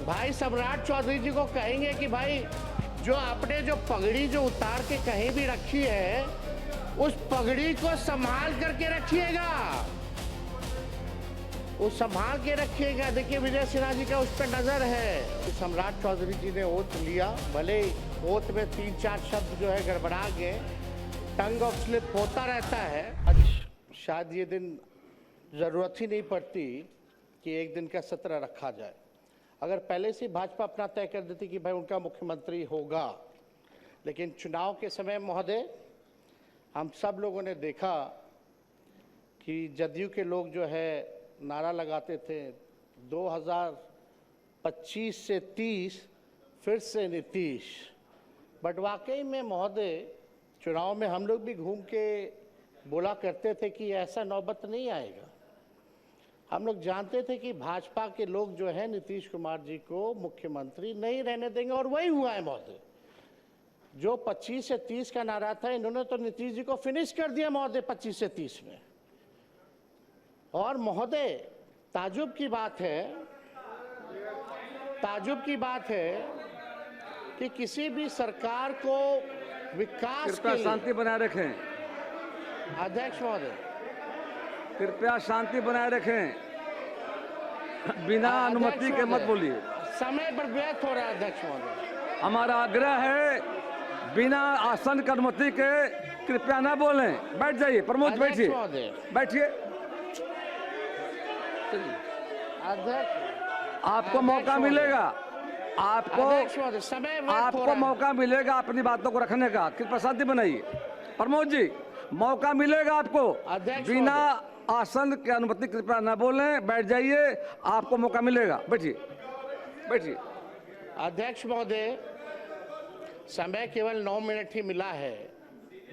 भाई सम्राट चौधरी जी को कहेंगे कि भाई जो आपने जो पगड़ी जो उतार के कहीं भी रखी है, उस पगड़ी को संभाल करके रखिएगा, वो संभाल के रखिएगा। देखिए विजय सिन्हा जी का उस पर नजर है कि सम्राट चौधरी जी ने ओथ लिया, भले ओथ में 3-4 शब्द जो है गड़बड़ा गए, टंग ऑफ स्लिप होता रहता है। आज शायद ये दिन जरूरत ही नहीं पड़ती कि एक दिन का सत्र रखा जाए। अगर पहले से भाजपा अपना तय कर देती कि भाई उनका मुख्यमंत्री होगा, लेकिन चुनाव के समय महोदय हम सब लोगों ने देखा कि जदयू के लोग जो है नारा लगाते थे 2025 से 30 फिर से नीतीश। बट वाकई में महोदय चुनाव में हम लोग भी घूम के बोला करते थे कि ऐसा नौबत नहीं आएगा। हम लोग जानते थे कि भाजपा के लोग जो है नीतीश कुमार जी को मुख्यमंत्री नहीं रहने देंगे, और वही हुआ है महोदय। जो 25 से 30 का नारा था, इन्होंने तो नीतीश जी को फिनिश कर दिया महोदय 25 से 30 में। और महोदय ताजुब की बात है कि किसी भी सरकार को विकास के लिए शांति बनाए रखें। अध्यक्ष महोदय कृपया शांति बनाए रखें, बिना अनुमति के मत बोलिए। समय पर व्यर्थ हो रहा है अध्यक्ष महोदय। हमारा आग्रह है बिना आसन की अनुमति के कृपया ना बोलें। बैठ जाइए प्रमोद, बैठिए बैठिए। अध्यक्ष आपको मौका मिलेगा, आपको मौका मिलेगा अपनी बातों को रखने का। कृपया शांति बनाइए। प्रमोद जी मौका मिलेगा आपको, बिना आसन की अनुमति कृपया न बोलें। बैठ जाइए, आपको मौका मिलेगा। बैठिए बैठिए। अध्यक्ष महोदय समय केवल 9 मिनट ही मिला है,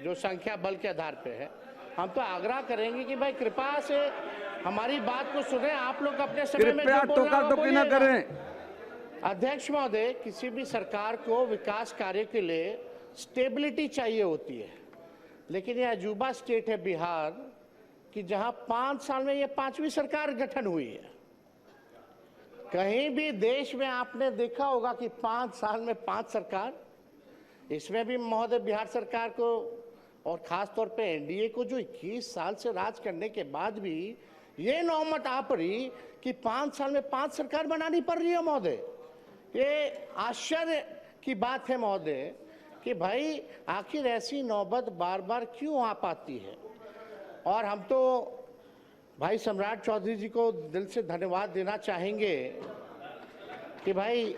जो संख्या बल के आधार पे है। हम तो आग्रह करेंगे कि भाई कृपा से हमारी बात को सुने। आप लोग अपने समय में कृपया टोका-टोकी न करें। अध्यक्ष महोदय किसी भी सरकार को विकास कार्य के लिए स्टेबिलिटी चाहिए होती है, लेकिन यह अजूबा स्टेट है बिहार कि जहां 5 साल में ये 5वीं सरकार गठन हुई है। कहीं भी देश में आपने देखा होगा कि 5 साल में 5 सरकार। इसमें भी महोदय बिहार सरकार को और खास तौर पे एनडीए को जो 21 साल से राज करने के बाद भी ये नौबत आ पड़ी कि 5 साल में 5 सरकार बनानी पड़ रही है महोदय। ये आश्चर्य की बात है महोदय कि भाई आखिर ऐसी नौबत बार बार क्यों आ पाती है। और हम तो भाई सम्राट चौधरी जी को दिल से धन्यवाद देना चाहेंगे कि भाई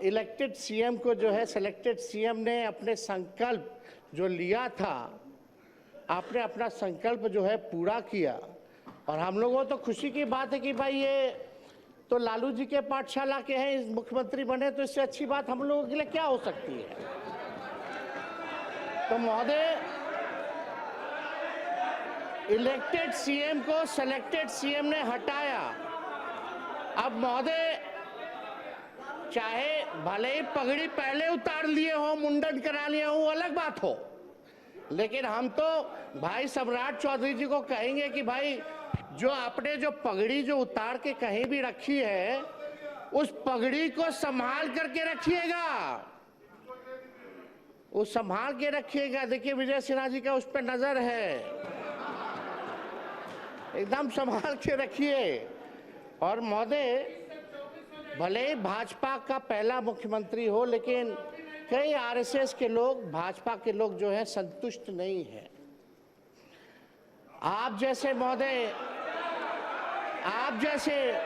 इलेक्टेड सीएम को जो है सिलेक्टेड सीएम ने अपने संकल्प जो लिया था, आपने अपना संकल्प जो है पूरा किया। और हम लोगों तो खुशी की बात है कि भाई ये तो लालू जी के पाठशाला के हैं, मुख्यमंत्री बने, तो इससे अच्छी बात हम लोगों के लिए क्या हो सकती है। तो महोदय इलेक्टेड सीएम को सिलेक्टेड सीएम ने हटाया। अब महोदय चाहे भले ही पगड़ी पहले उतार लिए हो, मुंडन करा लिए हो, अलग बात हो, लेकिन हम तो भाई सम्राट चौधरी जी को कहेंगे कि भाई जो आपने जो पगड़ी जो उतार के कहीं भी रखी है, उस पगड़ी को संभाल करके रखिएगा, वो संभाल के रखिएगा। देखिए विजय सिन्हा जी का उस पर नजर है, एकदम संभाल के रखिए। और महोदय भले ही भाजपा का पहला मुख्यमंत्री हो, लेकिन कई आरएसएस के लोग, भाजपा के लोग जो है संतुष्ट नहीं है। आप जैसे महोदय, आप जैसे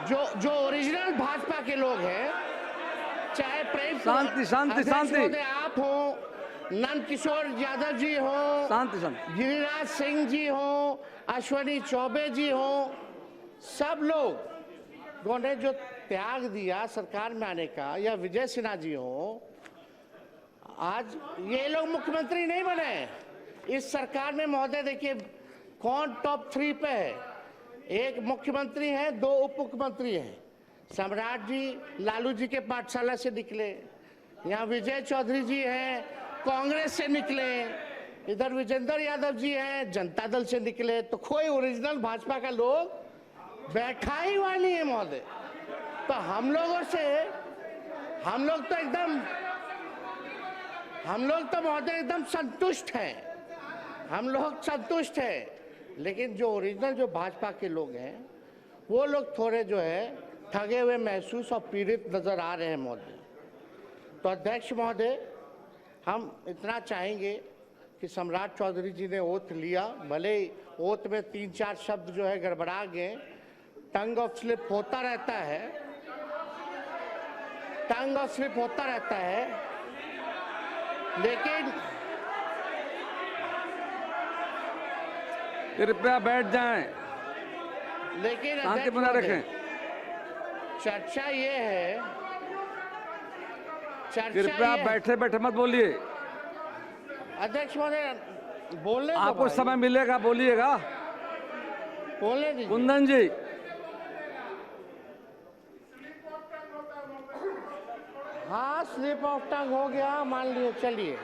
जो ओरिजिनल भाजपा के लोग हैं, चाहे प्रेम शांति आप हो, नंद किशोर यादव जी हो, गिरिराज सिंह जी हो, अश्वनी चौबे जी हो, सब लोगों ने जो त्याग दिया सरकार में आने का, या विजय सिन्हा जी हो, आज ये लोग मुख्यमंत्री नहीं बने इस सरकार में। महोदय देखिए कौन टॉप 3 पे है। एक मुख्यमंत्री है, 2 उप मुख्यमंत्री हैं। सम्राट जी लालू जी के पाठशाला से निकले, यहाँ विजय चौधरी जी हैं कांग्रेस से निकले, इधर विजेंद्र यादव जी हैं जनता दल से निकले। तो कोई ओरिजिनल भाजपा का लोग बैठा ही वाली है महोदय। तो हम लोग तो महोदय एकदम संतुष्ट हैं, हम लोग संतुष्ट हैं। लेकिन जो ओरिजिनल जो भाजपा के लोग हैं वो लोग थोड़े जो है ठगे हुए महसूस और पीड़ित नजर आ रहे हैं महोदय। तो अध्यक्ष महोदय, हम इतना चाहेंगे कि सम्राट चौधरी जी ने ओथ लिया, भले ही ओथ में 3-4 शब्द जो है गड़बड़ा गए, टंग ऑफ स्लिप होता रहता है, टंग ऑफ स्लिप होता रहता है, लेकिन कृपया बैठ जाएं, लेकिन शांति बनाए रखें। चर्चा ये है, कृपया बैठे बैठे मत बोलिए, अध्यक्ष महोदय बोलने दो आपको भाई। समय मिलेगा, बोलिएगा। बोलने दीजिए। कुंदन जी, हाँ स्लिप ऑफ टंग हो गया, मान लियो, चलिए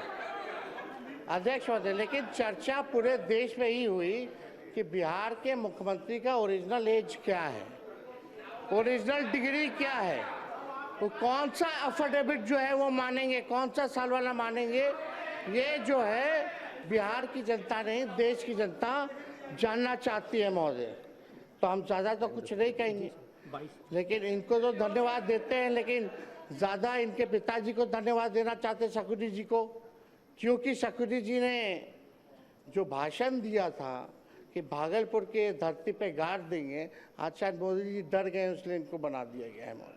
अध्यक्ष महोदय। लेकिन चर्चा पूरे देश में ही हुई कि बिहार के मुख्यमंत्री का ओरिजिनल एज क्या है, ओरिजिनल डिग्री क्या है, वो कौन सा अफिडेविट जो है वो मानेंगे, कौन सा साल वाला मानेंगे, ये जो है बिहार की जनता नहीं, देश की जनता जानना चाहती है महोदय। तो हम ज़्यादा तो कुछ नहीं कहेंगे, लेकिन इनको तो धन्यवाद देते हैं, लेकिन ज़्यादा इनके पिताजी को धन्यवाद देना चाहते हैं, शकुनी जी को, क्योंकि शकुनी जी ने जो भाषण दिया था कि भागलपुर के धरती पे गाड़ देंगे, आज शायद मोदी जी डर गए, इसलिए इनको बना दिया गया है।